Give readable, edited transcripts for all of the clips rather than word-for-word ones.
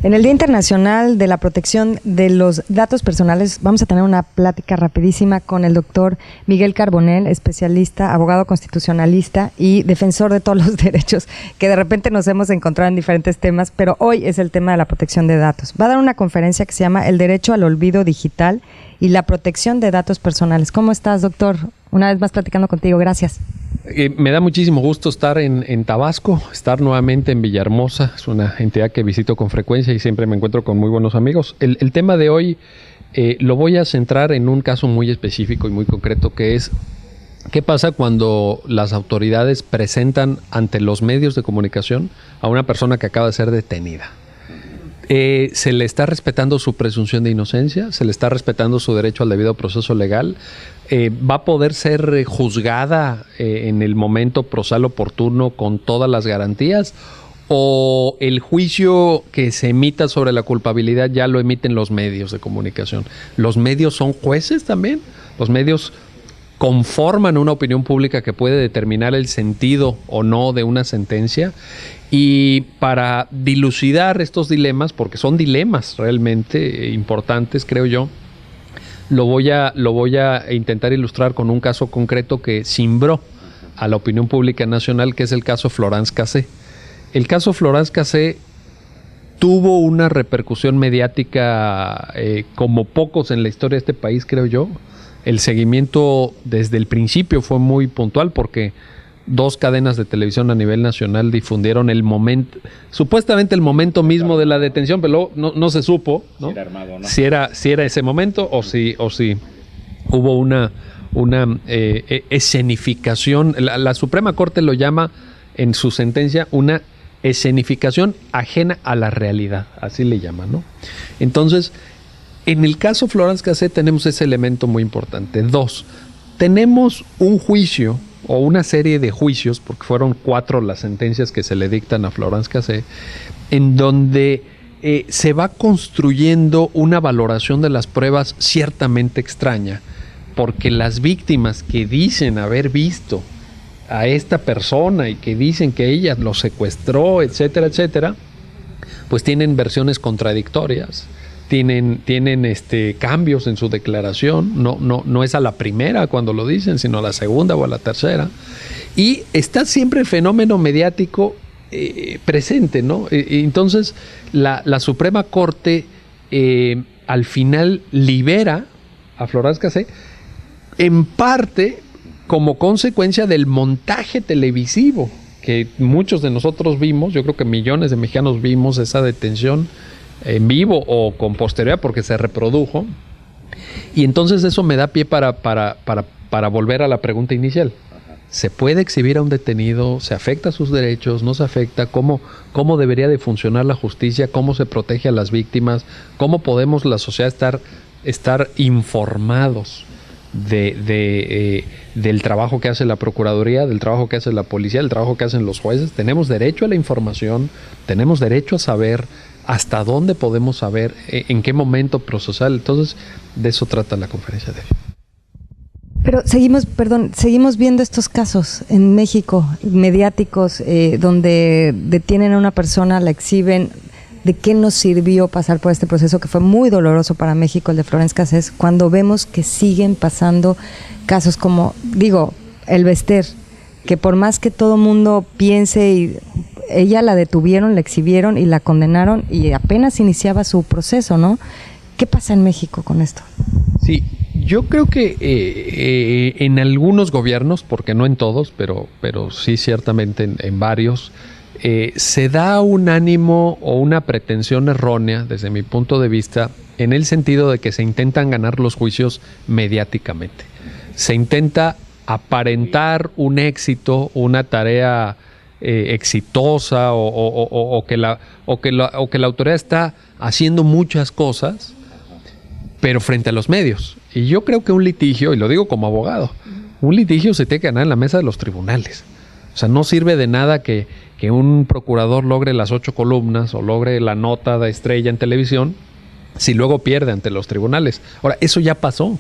En el Día Internacional de la Protección de los Datos Personales vamos a tener una plática rapidísima con el doctor Miguel Carbonell, especialista, abogado constitucionalista y defensor de todos los derechos que de repente nos hemos encontrado en diferentes temas, pero hoy es el tema de la protección de datos. Va a dar una conferencia que se llama El Derecho al Olvido Digital y la Protección de Datos Personales. ¿Cómo estás, doctor? Una vez más platicando contigo. Gracias. Me da muchísimo gusto estar en Tabasco, estar nuevamente en Villahermosa. Es una entidad que visito con frecuencia y siempre me encuentro con muy buenos amigos. El tema de hoy lo voy a centrar en un caso muy específico y muy concreto, que es ¿qué pasa cuando las autoridades presentan ante los medios de comunicación a una persona que acaba de ser detenida? Se le está respetando su presunción de inocencia, se le está respetando su derecho al debido proceso legal, va a poder ser juzgada en el momento procesal oportuno con todas las garantías, o el juicio que se emita sobre la culpabilidad ya lo emiten los medios de comunicación. Los medios son jueces también, los medios conforman una opinión pública que puede determinar el sentido o no de una sentencia. Y para dilucidar estos dilemas, porque son dilemas realmente importantes, creo yo, lo voy a intentar ilustrar con un caso concreto que cimbró a la opinión pública nacional, que es el caso Florence Cassé. El caso Florence Cassé tuvo una repercusión mediática como pocos en la historia de este país, creo yo. El seguimiento desde el principio fue muy puntual porque 2 cadenas de televisión a nivel nacional difundieron el momento, supuestamente el momento mismo de la detención, pero luego no se supo, ¿no? Si era armado, ¿no? Si era ese momento o si hubo una escenificación. La Suprema Corte lo llama en su sentencia una escenificación ajena a la realidad, así le llaman, ¿no? Entonces, en el caso Florence Cassé tenemos ese elemento muy importante. 2, tenemos un juicio o una serie de juicios, porque fueron 4 las sentencias que se le dictan a Florence Cassé, en donde se va construyendo una valoración de las pruebas ciertamente extraña, porque las víctimas que dicen haber visto a esta persona y que dicen que ella lo secuestró, etcétera, etcétera, pues tienen versiones contradictorias. Tienen cambios en su declaración, no es a la primera cuando lo dicen, sino a la segunda o a la tercera. Y está siempre el fenómeno mediático presente, ¿no? Entonces, la Suprema Corte al final libera a Florence Cassé, en parte como consecuencia del montaje televisivo que muchos de nosotros vimos. Yo creo que millones de mexicanos vimos esa detención en vivo o con posterioridad porque se reprodujo, y entonces eso me da pie para volver a la pregunta inicial. ¿Se puede exhibir a un detenido? ¿Se afecta a sus derechos? ¿No se afecta? ¿Cómo debería de funcionar la justicia? ¿Cómo se protege a las víctimas? ¿Cómo podemos la sociedad estar informados del trabajo que hace la Procuraduría, del trabajo que hace la policía, del trabajo que hacen los jueces? Tenemos derecho a la información, tenemos derecho a saber hasta dónde podemos saber, en qué momento procesal. Entonces, de eso trata la conferencia de hoy. Pero seguimos viendo estos casos en México, mediáticos, donde detienen a una persona, la exhiben. ¿De qué nos sirvió pasar por este proceso que fue muy doloroso para México, el de Florence Cassé, cuando vemos que siguen pasando casos como, el Bester, que por más que todo mundo piense, ella la detuvieron, la exhibieron y la condenaron y apenas iniciaba su proceso, ¿no? ¿Qué pasa en México con esto? Sí, yo creo que en algunos gobiernos, porque no en todos, pero sí ciertamente en varios, se da un ánimo o una pretensión errónea, desde mi punto de vista, en el sentido de que se intentan ganar los juicios mediáticamente. Se intenta aparentar un éxito, una tarea exitosa, o que la autoridad está haciendo muchas cosas, pero frente a los medios. Y yo creo que un litigio, y lo digo como abogado, un litigio se tiene que ganar en la mesa de los tribunales. O sea, no sirve de nada que un procurador logre las 8 columnas o logre la nota de estrella en televisión si luego pierde ante los tribunales. Ahora, eso ya pasó.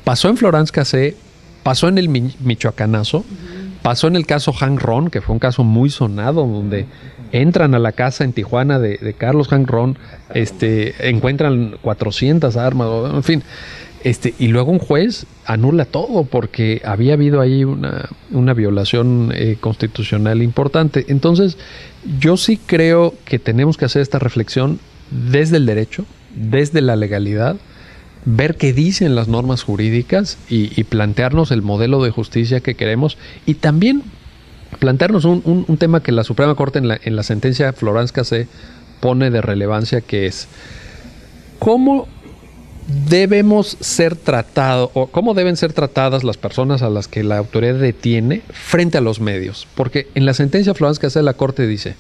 Pasó en Florence Cassé, pasó en el Michoacanazo, pasó en el caso Hank Ron, que fue un caso muy sonado, donde entran a la casa en Tijuana de Carlos Hank Ron, encuentran 400 armas, en fin. Y luego un juez anula todo porque había habido ahí una violación constitucional importante. Entonces, yo sí creo que tenemos que hacer esta reflexión desde el derecho, desde la legalidad, ver qué dicen las normas jurídicas y plantearnos el modelo de justicia que queremos, y también plantearnos un tema que la Suprema Corte en la sentencia Florence Cassé pone de relevancia, que es cómo debemos ser tratados o cómo deben ser tratadas las personas a las que la autoridad detiene frente a los medios. Porque en la sentencia Florence Cassé la Corte dice: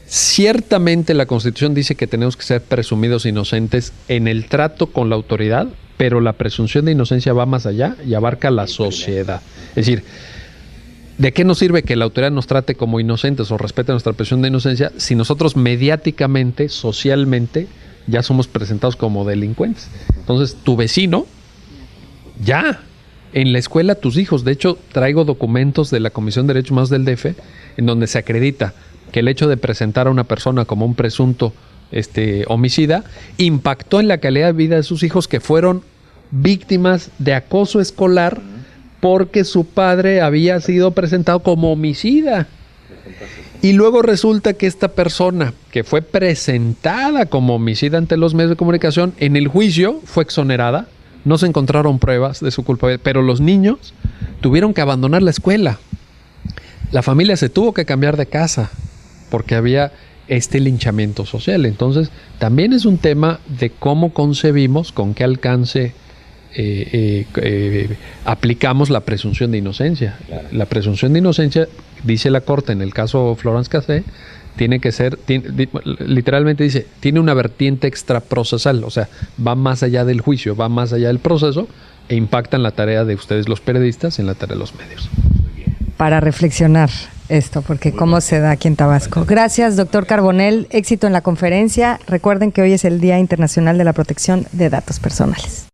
ciertamente la Constitución dice que tenemos que ser presumidos inocentes en el trato con la autoridad, pero la presunción de inocencia va más allá y abarca la sociedad. Es decir, ¿de qué nos sirve que la autoridad nos trate como inocentes o respete nuestra presunción de inocencia si nosotros mediáticamente, socialmente, ya somos presentados como delincuentes? Entonces, tu vecino, ya, en la escuela tus hijos, de hecho, traigo documentos de la Comisión de Derechos Humanos del DF, en donde se acredita que el hecho de presentar a una persona como un presunto homicida impactó en la calidad de vida de sus hijos, que fueron víctimas de acoso escolar porque su padre había sido presentado como homicida. Y luego resulta que esta persona que fue presentada como homicida ante los medios de comunicación, en el juicio fue exonerada, no se encontraron pruebas de su culpabilidad, pero los niños tuvieron que abandonar la escuela. La familia se tuvo que cambiar de casa porque había este linchamiento social. Entonces, también es un tema de cómo concebimos, con qué alcance aplicamos la presunción de inocencia. Claro. La presunción de inocencia, dice la Corte en el caso Florence Cassé, tiene que ser, literalmente dice, tiene una vertiente extraprocesal, o sea, va más allá del juicio, va más allá del proceso e impacta en la tarea de ustedes los periodistas, en la tarea de los medios. Para reflexionar esto, porque cómo se da aquí en Tabasco. Gracias, doctor Carbonell. Éxito en la conferencia. Recuerden que hoy es el Día Internacional de la Protección de Datos Personales.